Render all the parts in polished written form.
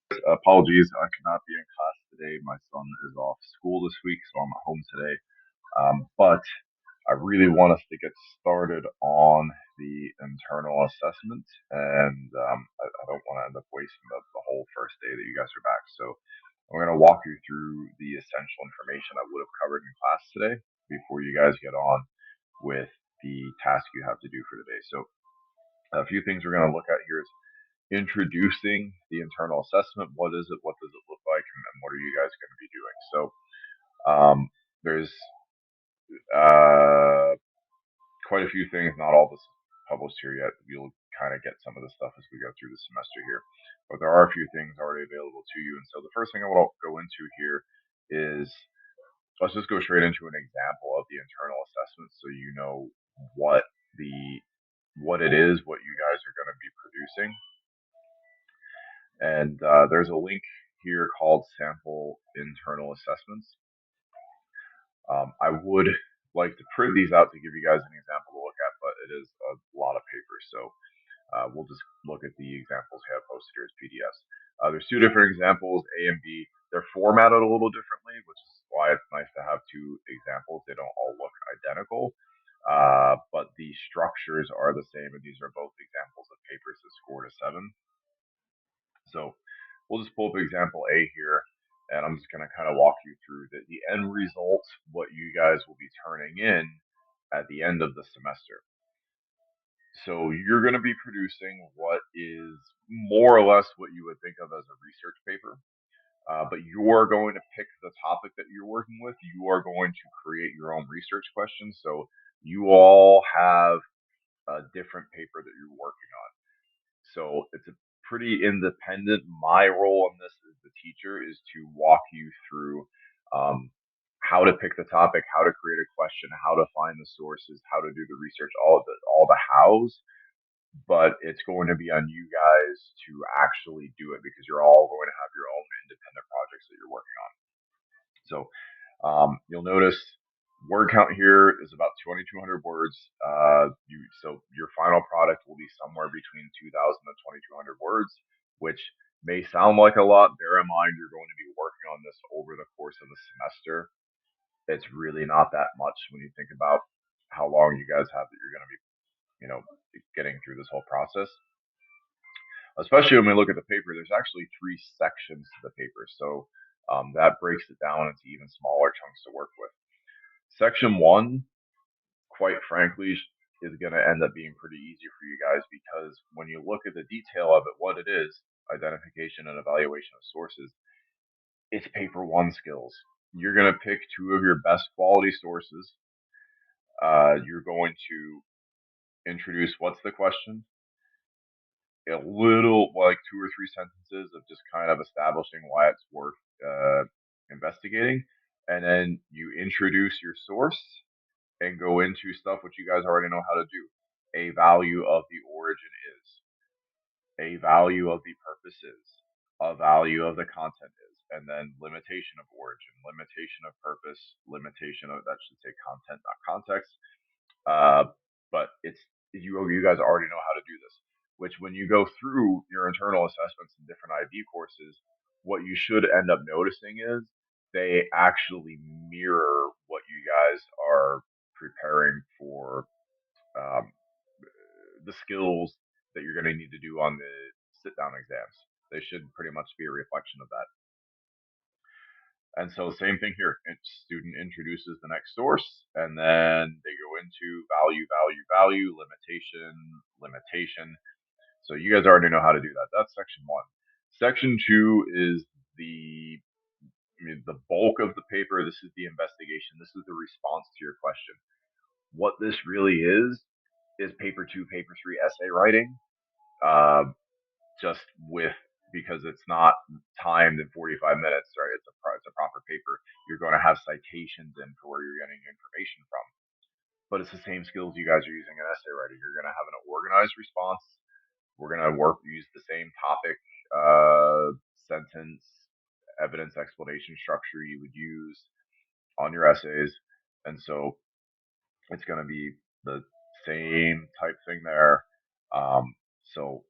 Apologies, I could not be in class today. My son is off school this week, so I'm at home today. But I really want us to get started on the internal assessment, and I don't want to end up wasting the whole first day that you guys are back. So I'm going to walk you through the essential information I would have covered in class today before you guys get on with the task you have to do for today. So a few things we're going to look at here is introducing the internal assessment. What is it? What does it look like? And what are you guys going to be doing? So there's uh, quite a few things. Not all this is published here yet. You'll kind of get some of the stuff as we go through the semester here. But there are a few things already available to you. And so the first thing I want to go into here is let's just go straight into an example of the internal assessment so you know what the what it is, what you guys are going to be producing. And there's a link here called Sample Internal Assessments. I would like to print these out to give you guys an example to look at, but it is a lot of paper. So we'll just look at the examples I have posted here as PDFs. There's two different examples, A and B. They're formatted a little differently, which is why it's nice to have two examples. They don't all look identical, but the structures are the same, and these are both examples of papers that scored a 7. So we'll just pull up example A here, and I'm just going to kind of walk you through the end result, what you guys will be turning in at the end of the semester. So you're going to be producing what is more or less what you would think of as a research paper, but you're going to pick the topic that you're working with. You are going to create your own research questions. So you all have a different paper that you're working on. So it's a pretty independent. My role in this as the teacher is to walk you through um, how to pick the topic, how to create a question, how to find the sources, how to do the research, all the hows. But it's going to be on you guys to actually do it because you're all going to have your own independent projects that you're working on. So you'll notice word count here is about 2,200 words. So your final product will be somewhere between 2,000 and 2,200 words, which may sound like a lot. Bear in mind you're going to be working on this over the course of the semester. It's really not that much when you think about how long you guys have that you're going to be, you know, getting through this whole process. Especially when we look at the paper, there's actually 3 sections to the paper, so that breaks it down into even smaller chunks to work with. Section 1, quite frankly, is going to end up being pretty easy for you guys because when you look at the detail of it, what it is, identification and evaluation of sources, it's paper 1 skills. You're going to pick 2 of your best quality sources. You're going to introduce what's the question, a little, like 2 or 3 sentences of just kind of establishing why it's worth investigating, and then you introduce your source and go into stuff which you guys already know how to do. A value of the origin is, a value of the purpose is, a value of the content is, and then limitation of origin, limitation of purpose, limitation of, that should say content, not context. But it's you guys already know how to do this. Which when you go through your internal assessments and different IB courses, what you should end up noticing is they actually mirror what you guys are preparing for, um, the skills that you're going to need to do on the sit down exams. They should pretty much be a reflection of that. And so same thing here. Student introduces the next source, and then they go into value, value, value, limitation, limitation. So you guys already know how to do that. That's section 1. Section 2 is the bulk of the paper. This is the investigation. This is the response to your question. What this really is paper 2, paper 3 essay writing. Uh, just with because it's not timed in 45 minutes, right? It's a proper paper. You're going to have citations in for where you're getting information from, but it's the same skills you guys are using in essay writing. You're going to have an organized response. We're going to use the same topic, sentence, evidence, explanation structure you would use on your essays, and so it's going to be the same type thing there. So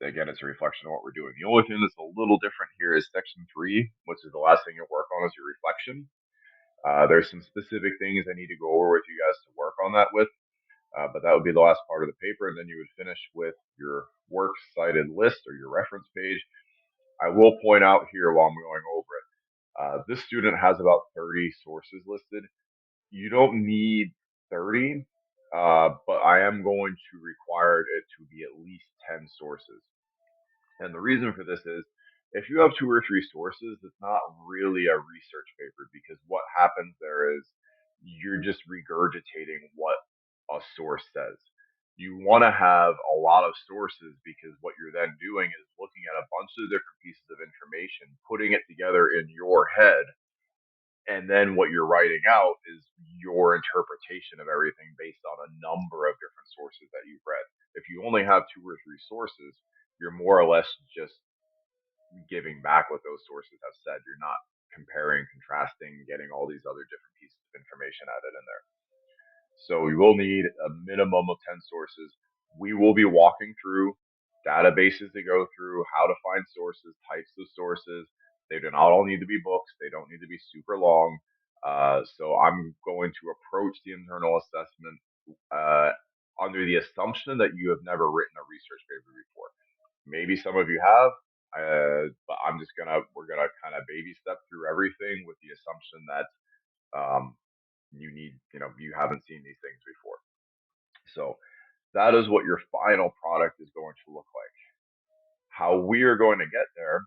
again, it's a reflection of what we're doing. The only thing that's a little different here is section 3, which is the last thing you work on is your reflection. There's some specific things I need to go over with you guys to work on that with, but that would be the last part of the paper, and then you would finish with your works cited list or your reference page. I will point out here while I'm going over it, this student has about 30 sources listed. You don't need 30, but I am going to require it to be at least 10 sources. And the reason for this is if you have 2 or 3 sources, it's not really a research paper because what happens there is you're just regurgitating what a source says. You want to have a lot of sources because what you're then doing is looking at a bunch of different pieces of information, putting it together in your head, and then what you're writing out is your interpretation of everything based on a number of different sources that you've read. If you only have 2 or 3 sources, you're more or less just giving back what those sources have said. You're not comparing, contrasting, getting all these other different pieces of information added in there. So we will need a minimum of 10 sources. We will be walking through databases to go through, how to find sources, types of sources. They do not all need to be books. They don't need to be super long. So I'm going to approach the internal assessment uh, under the assumption that you have never written a research paper before. Maybe some of you have, but we're gonna kind of baby step through everything with the assumption that um, you haven't seen these things before. So that is what your final product is going to look like. How we are going to get there,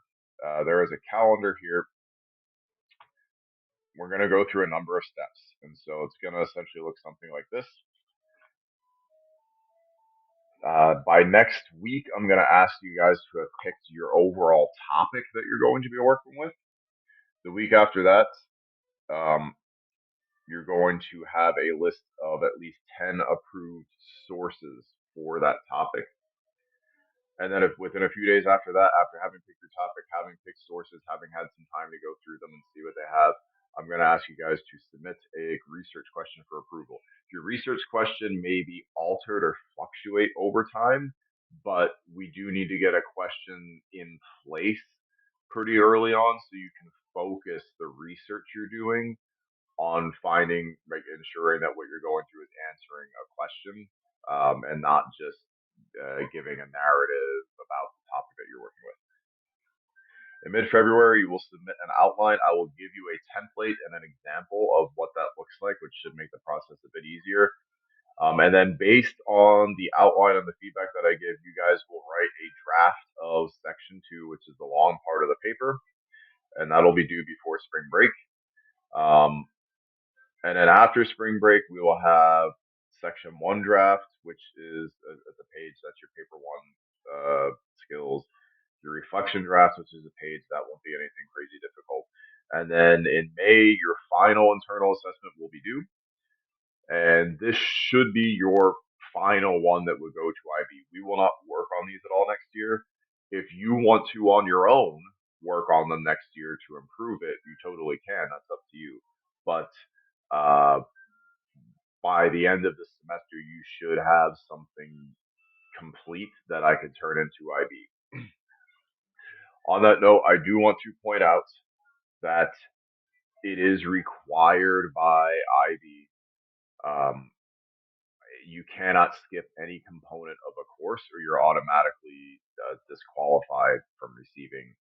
there is a calendar here. We're going to go through a number of steps. And so it's going to essentially look something like this. By next week, I'm going to ask you guys to have picked your overall topic that you're going to be working with. The week after that, um, you're going to have a list of at least 10 approved sources for that topic. And then if within a few days after that, after having picked your topic, having picked sources, having had some time to go through them and see what they have, I'm going to ask you guys to submit a research question for approval. Your research question may be altered or fluctuate over time, but we do need to get a question in place pretty early on so you can focus the research you're doing on finding, like, ensuring that what you're going through is answering a question, and not just giving a narrative about the topic that you're working with. In mid-February, you will submit an outline. I will give you a template and an example of what that looks like, which should make the process a bit easier. And then based on the outline and the feedback that I give, you guys will write a draft of section 2, which is the long part of the paper, and that'll be due before spring break. Um, And then after spring break, we will have section 1 draft, which is at the page that's your paper 1 skills. Your reflection draft, which is a page that won't be anything crazy difficult. And then in May, your final internal assessment will be due. And this should be your final one that would go to IB. We will not work on these at all next year. If you want to, on your own, work on them next year to improve it, you totally can. That's up to you. But uh, by the end of the semester, you should have something complete that I could turn into IB. On that note, I do want to point out that it is required by IB. Um, you cannot skip any component of a course or you're automatically disqualified from receiving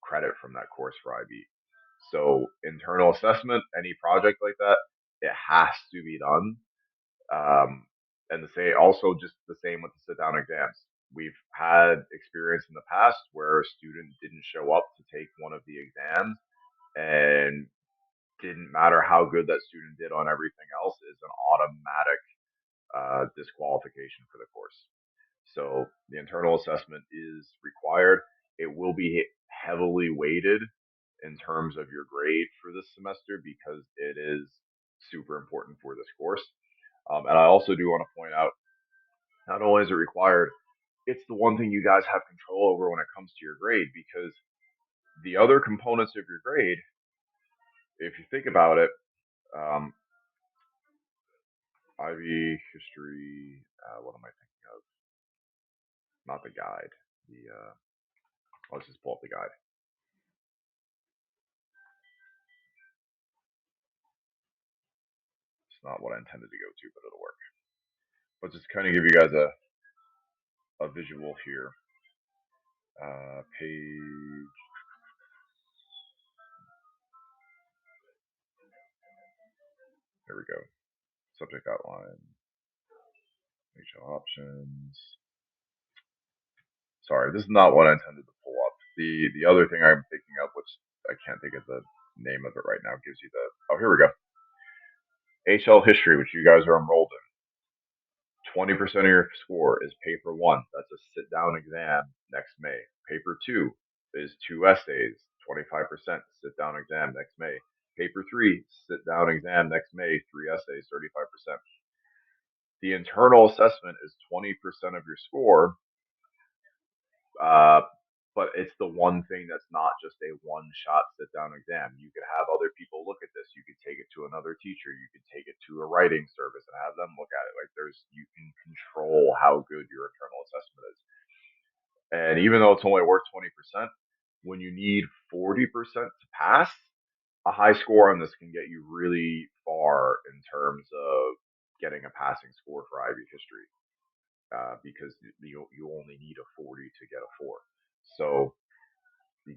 credit from that course for IB. So, internal assessment, any project like that, it has to be done. And the same, also just the same with the sit down exams. We've had experience in the past where a student didn't show up to take one of the exams, and didn't matter how good that student did on everything else, is an automatic disqualification for the course. So the internal assessment is required. It will be heavily weighted in terms of your grade for this semester because it is super important for this course. And I also do want to point out, not only is it required, it's the one thing you guys have control over when it comes to your grade because the other components of your grade, if you think about it, um, IB history, what am I thinking of? not the guide. The let's just pull up the guide. It's not what I intended to go to, but it'll work. But just kind of give you guys a visual here. Page. There we go. Subject outline. HL options. Sorry, this is not what I intended to pull up. The other thing I'm picking up, which I can't think of the name of it right now, gives you the. Oh, here we go. HL history, which you guys are enrolled in. 20% of your score is paper one. That's a sit down exam next May. Paper two is two essays, 25% sit down exam next May. Paper three, sit down exam next May, three essays, 35%. The internal assessment is 20% of your score, uh, but it's the one thing that's not just a one shot sit down exam. You could have other people look at this. You could take it to another teacher. You could take it to a writing service and have them look at it. Like you can control how good your internal assessment is. And even though it's only worth 20%, when you need 40% to pass, a high score on this can get you really far in terms of getting a passing score for Ivy history, because you only need a 40 to get a 4. So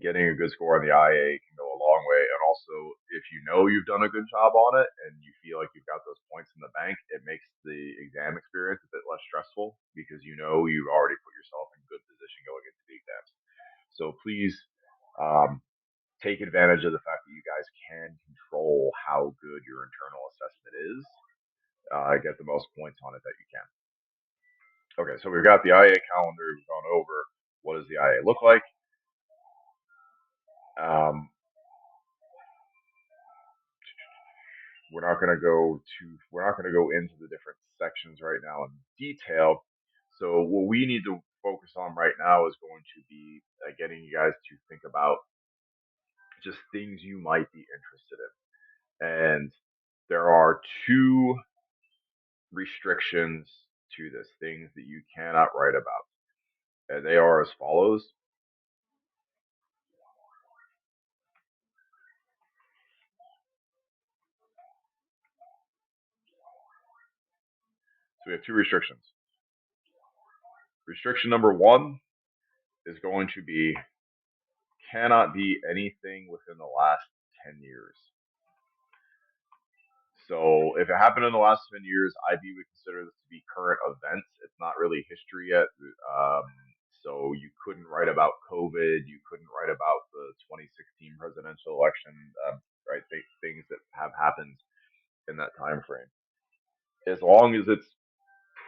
getting a good score on the IA can go a long way. And also, if you know you've done a good job on it and you feel like you've got those points in the bank, it makes the exam experience a bit less stressful because you know you've already put yourself in good position going into the exams. So please take advantage of the fact that you guys can control how good your internal assessment is. Get the most points on it that you can. Okay, so we've got the IA calendar. We've gone over what does the IA look like. We're not going to go into the different sections right now in detail. So what we need to focus on right now is going to be getting you guys to think about just things you might be interested in. And there are two restrictions to this, things that you cannot write about. And they are as follows. So we have two restrictions. Restriction number one is going to be cannot be anything within the last 10 years. So if it happened in the last 10 years, IB would consider this to be current events. It's not really history yet. So you couldn't write about COVID. You couldn't write about the 2016 presidential election, right? Things that have happened in that time frame. As long as it's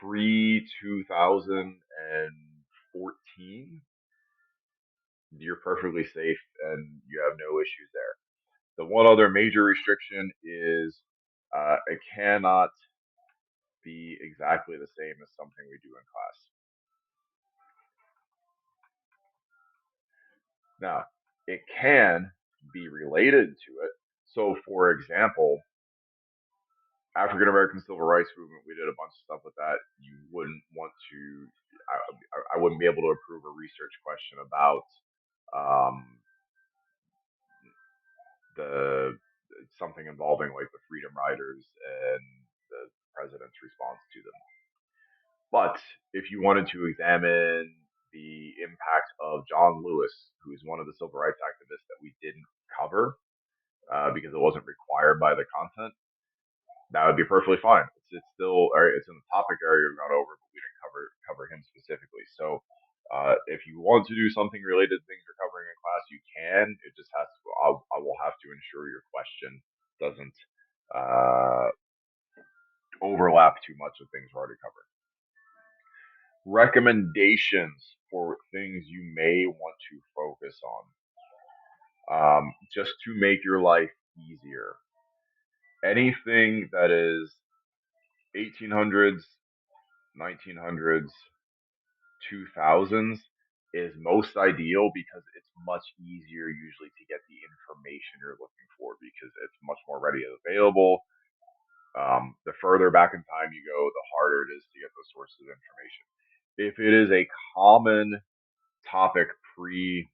pre 2014, you're perfectly safe and you have no issues there. The one other major restriction is it cannot be exactly the same as something we do in class. Now, it can be related to it. So, for example, African American Civil Rights Movement, we did a bunch of stuff with that. You wouldn't want to, I wouldn't be able to approve a research question about um, the something involving like the Freedom Riders and the president's response to them. But if you wanted to examine the impact of John Lewis, who's one of the civil rights activists that we didn't cover because it wasn't required by the content, that would be perfectly fine. It's still it's in the topic area we've gone over, but we didn't cover him specifically. So if you want to do something related to things you're covering in class, you can. It just has to. I will have to ensure your question doesn't overlap too much with things we're already covering. Recommendations for things you may want to focus on, just to make your life easier. Anything that is 1800s, 1900s, 2000s is most ideal because it's much easier usually to get the information you're looking for because it's much more ready and available. The further back in time you go, the harder it is to get those sources of information. if it is a common topic pre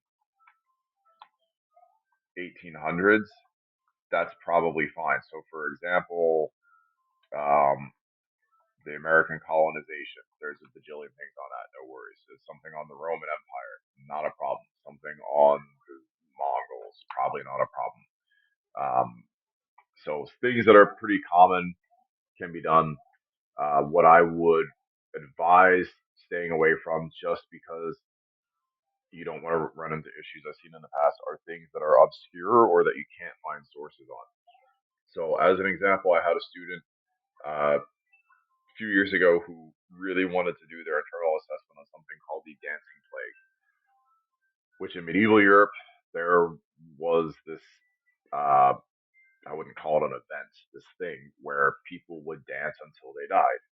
1800s, that's probably fine. So, for example, um, the American colonization, there's a bajillion things on that, no worries. There's something on the Roman Empire, not a problem. Something on the Mongols, probably not a problem. Um, so, things that are pretty common can be done. What I would advise staying away from, just because you don't want to run into issues I've seen in the past, are things that are obscure or that you can't find sources on. So, as an example, I had a student a few years ago who really wanted to do their internal assessment on something called the Dancing Plague, which in medieval Europe there was this. Uh, I wouldn't call it an event, this thing where people would dance until they died.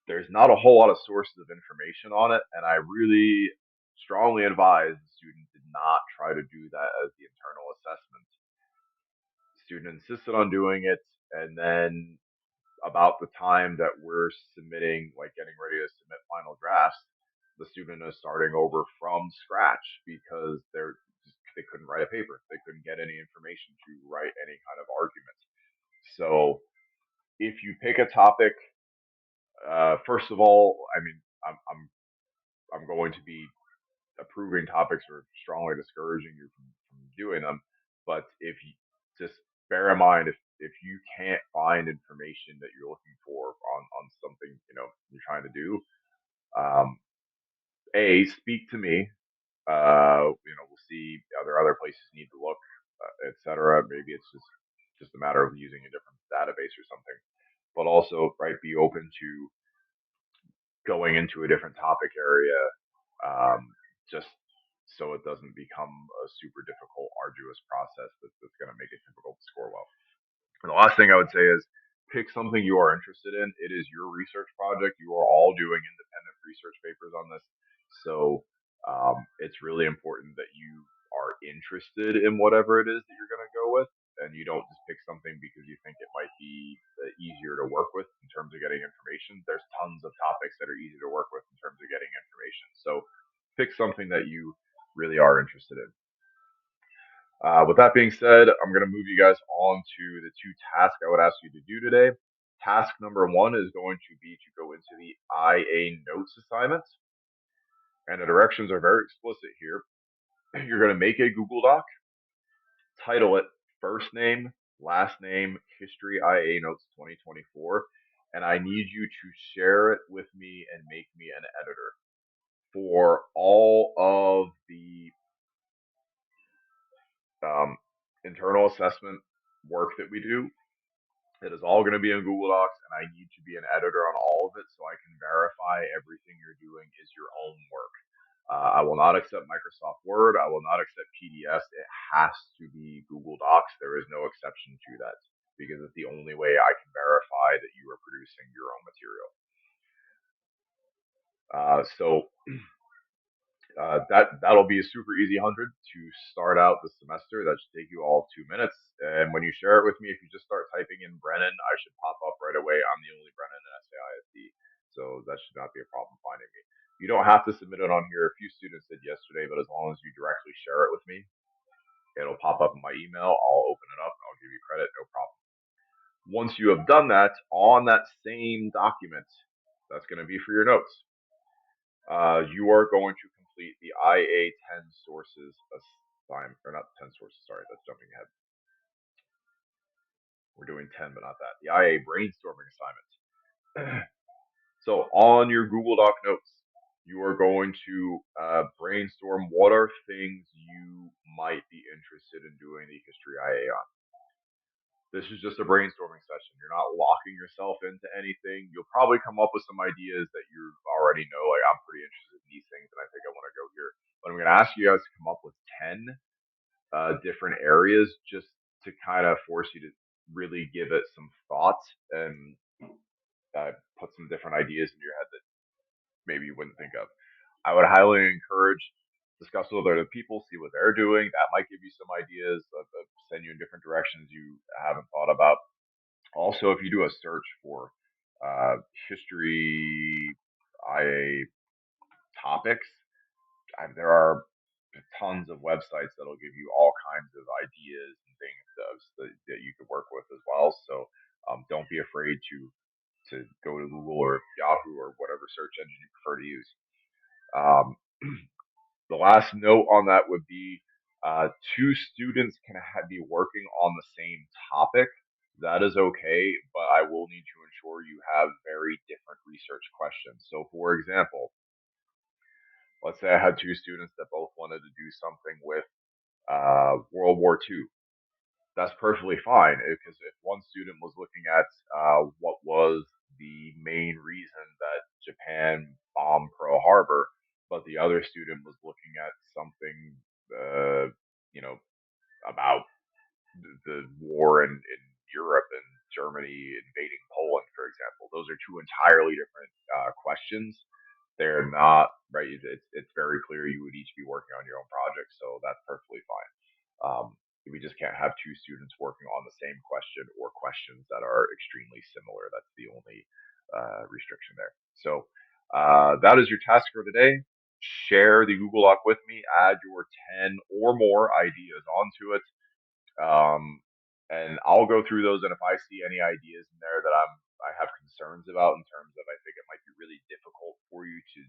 There's not a whole lot of sources of information on it, and I really strongly advise the student did not try to do that as the internal assessment. The student insisted on doing it, and then about the time that we're submitting, like getting ready to submit final drafts, the student is starting over from scratch because they couldn't write a paper, they couldn't get any information to write any kind of argument. So if you pick a topic, first of all, I mean, I'm going to be approving topics or strongly discouraging you from doing them. But if you just bear in mind, if you can't find information that you're looking for on something you're trying to do, um, a speak to me. We'll see are there other places you need to look, etc. Maybe it's just a matter of using a different database or something. But also, right, be open to going into a different topic area, just so it doesn't become a super difficult, arduous process that's going to make it difficult to score well. And the last thing I would say is pick something you are interested in. It is your research project. You are all doing independent research papers on this. So it's really important that you are interested in whatever it is that you're going to go with. And you don't just pick something because you think it might be easier to work with in terms of getting information. There's tons of topics that are easy to work with in terms of getting information. So pick something that you really are interested in. With that being said, I'm going to move you guys on to the two tasks I would ask you to do today. Task number one is going to be to go into the IA notes assignment. And the directions are very explicit here. You're going to make a Google Doc, title it first name, last name, History IA Notes 2024. And I need you to share it with me and make me an editor for all of the internal assessment work that we do. It is all going to be in Google Docs, and I need to be an editor on all of it so I can verify everything you're doing is your own work. I will not accept Microsoft Word. I will not accept PDFs. It has to be Google Docs. There is no exception to that because it's the only way I can verify that you are producing your own material. That'll be a super easy 100 to start out the semester. That should take you all 2 minutes. And when you share it with me, if you just start typing in Brennan, I should pop up right away. I'm the only Brennan in SAISD, so that should not be a problem finding me. You don't have to submit it on here. A few students did yesterday, but as long as you directly share it with me, it'll pop up in my email. I'll open it up. I'll give you credit. No problem. Once you have done that, on that same document, that's going to be for your notes. You are going to complete the IA 10 sources assignment, or not 10 sources, sorry, that's jumping ahead. We're doing 10, but not that. The IA brainstorming assignment. So on your Google Doc notes, you are going to brainstorm what are things you might be interested in doing the History IA on. This is just a brainstorming session. You're not locking yourself into anything. You'll probably come up with some ideas that you already know. Like, I'm pretty interested in these things, and I think I want to go here. But I'm going to ask you guys to come up with 10 different areas just to kind of force you to really give it some thought and put some different ideas in your head that maybe you wouldn't think of. I would highly encourage discuss with other people, see what they're doing. That might give you some ideas, send you in different directions you haven't thought about. Also, if you do a search for history IA topics. There are tons of websites that'll give you all kinds of ideas and things that you could work with as well. So don't be afraid to go to Google or Yahoo or whatever search engine you prefer to use. Um, the last note on that would be two students can be working on the same topic. That is okay, but I will need to ensure you have very different research questions. So, for example, let's say I had two students that both wanted to do something with World War II. That's perfectly fine because if one student was looking at what was the main reason that Japan bombed Pearl Harbor, but the other student was looking at something, uh, you know, about the war in Europe and Germany invading Poland, for example. Those are two entirely different questions. They're not right. It's very clear you would each be working on your own project, so that's perfectly fine. We just can't have two students working on the same question or questions that are extremely similar. That's the only restriction there. So that is your task for today. Share the Google Doc with me. Add your 10 or more ideas onto it. And I'll go through those. And if I see any ideas in there that I have concerns about in terms of I think it might be really difficult for you to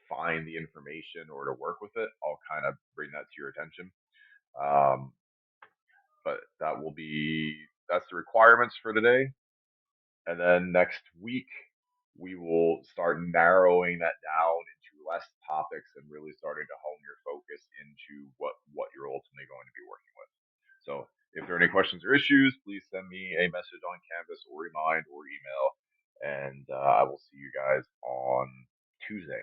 find the information or to work with it, I'll kind of bring that to your attention. Um, but that's the requirements for today. And then next week we will start narrowing that down into less topics and really starting to hone your focus into what you're ultimately going to be working with. So if there are any questions or issues, please send me a message on Canvas or Remind or email, and I will see you guys on Tuesday.